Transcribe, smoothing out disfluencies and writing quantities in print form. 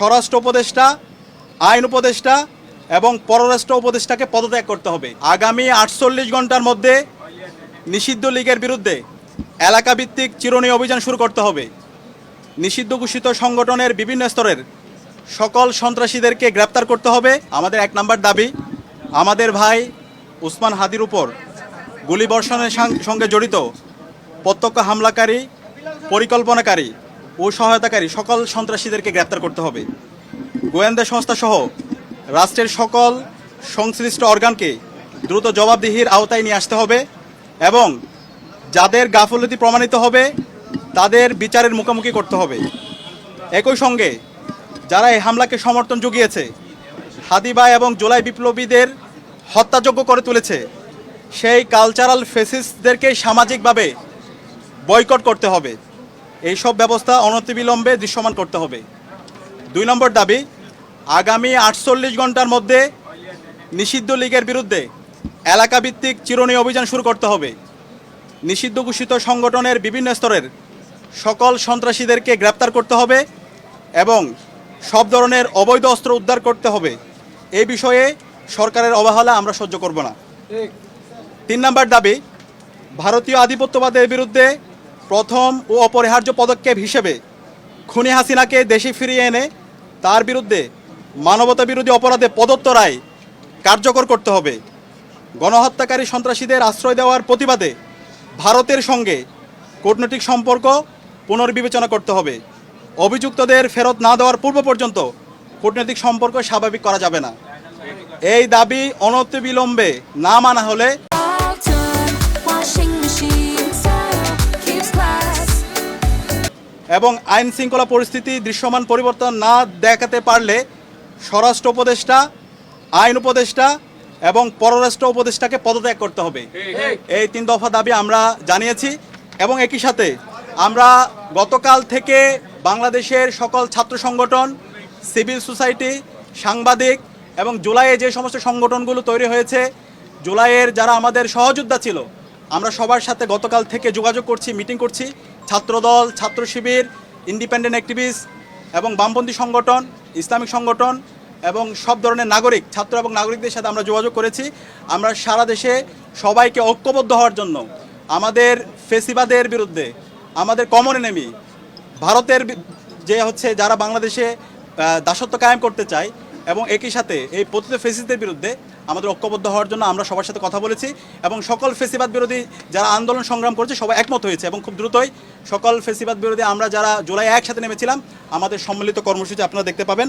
স্বরাষ্ট্র উপদেষ্টা, আইন উপদেষ্টা এবং পররাষ্ট্র উপদেষ্টাকে পদত্যাগ করতে হবে। আগামী 48 ঘন্টার মধ্যে নিষিদ্ধ লীগের বিরুদ্ধে এলাকাভিত্তিক চিরুনি অভিযান শুরু করতে হবে। নিষিদ্ধ ঘোষিত সংগঠনের বিভিন্ন স্তরের সকল সন্ত্রাসীদেরকে গ্রেপ্তার করতে হবে। আমাদের 1 নম্বর দাবি, আমাদের ভাই উসমান হাদির উপর গুলিবর্ষণের সঙ্গে জড়িত প্রত্যক্ষ হামলাকারী, পরিকল্পনাকারী ও সহায়তাকারী সকল সন্ত্রাসীদেরকে গ্রেপ্তার করতে হবে। গোয়েন্দা সংস্থা সহ রাষ্ট্রের সকল সংশ্লিষ্ট অর্গানকে দ্রুত জবাবদিহির আওতায় নিয়ে আসতে হবে এবং যাদের গাফলতি প্রমাণিত হবে তাদের বিচারের মুখোমুখি করতে হবে। একই সঙ্গে যারা এই হামলাকে সমর্থন জুগিয়েছে, হাদি ভাই এবং জুলাই বিপ্লবীদের হত্যাযোগ্য করে তুলেছে, সেই কালচারাল ফেসিস্টদেরকে সামাজিকভাবে বয়কট করতে হবে। এইসব ব্যবস্থা অনতিবিলম্বে দৃশ্যমান করতে হবে। 2 নম্বর দাবি, আগামী 48 ঘন্টার মধ্যে নিষিদ্ধ লীগের বিরুদ্ধে এলাকাভিত্তিক চিরুনি অভিযান শুরু করতে হবে। নিষিদ্ধ ঘোষিত সংগঠনের বিভিন্ন স্তরের সকল সন্ত্রাসীদেরকে গ্রেপ্তার করতে হবে এবং সব ধরনের অবৈধ অস্ত্র উদ্ধার করতে হবে। এই বিষয়ে সরকারের অবহেলা আমরা সহ্য করব না। 3 নম্বর দাবি, ভারতীয় আধিপত্যবাদের বিরুদ্ধে প্রথম ও অপরিহার্য পদক্ষেপ হিসেবে খুনি হাসিনাকে দেশে ফিরিয়ে এনে তার বিরুদ্ধে মানবতা বিরোধী অপরাধে প্রদত্ত রায় কার্যকর করতে হবে। গণহত্যাকারী সন্ত্রাসীদের আশ্রয় দেওয়ার প্রতিবাদে ভারতের সঙ্গে কূটনৈতিক সম্পর্ক পুনর্বিবেচনা করতে হবে। অভিযুক্তদের ফেরত না দেওয়ার পূর্ব পর্যন্ত কূটনৈতিক সম্পর্ক স্বাভাবিক করা যাবে না। এই দাবি অনতিবিলম্বে না মানা হলে এবং আইন শৃঙ্খলা পরিস্থিতি দৃশ্যমান পরিবর্তন না দেখাতে পারলে স্বরাষ্ট্র উপদেষ্টা, আইন উপদেষ্টা এবং পররাষ্ট্র উপদেষ্টাকে পদত্যাগ করতে হবে। এই 3 দফা দাবি আমরা জানিয়েছি এবং একই সাথে আমরা গতকাল থেকে বাংলাদেশের সকল ছাত্র সংগঠন, সিভিল সোসাইটি, সাংবাদিক এবং জুলাইয়ে যে সমস্ত সংগঠনগুলো তৈরি হয়েছে, জুলাইয়ের যারা আমাদের সহযোদ্ধা ছিল, আমরা সবার সাথে গতকাল থেকে যোগাযোগ করছি, মিটিং করছি। ছাত্রদল, ছাত্র শিবির, ইন্ডিপেন্ডেন্ট অ্যাক্টিভিস্ট এবং বামপন্থী সংগঠন, ইসলামিক সংগঠন এবং সব ধরনের নাগরিক, ছাত্র এবং নাগরিকদের সাথে আমরা যোগাযোগ করেছি। আমরা সারা দেশে সবাইকে ঐক্যবদ্ধ হওয়ার জন্য আমাদের ফেসিবাদের বিরুদ্ধে, আমাদের কমন এনিমি ভারতের যারা বাংলাদেশে দাসত্ব কায়েম করতে চায় এবং একই সাথে এই পতিত ফেসিস্টদের বিরুদ্ধে আমাদের ঐক্যবদ্ধ হওয়ার জন্য আমরা সবার সাথে কথা বলেছি এবং সকল ফেসিবাদ বিরোধী যারা আন্দোলন সংগ্রাম করেছে সবাই একমত হয়েছে এবং খুব দ্রুতই সকল ফেসিবাদ বিরোধী আমরা যারা জুলাই একসাথে নেমেছিলাম আমাদের সম্মিলিত কর্মসূচি আপনারা দেখতে পাবেন।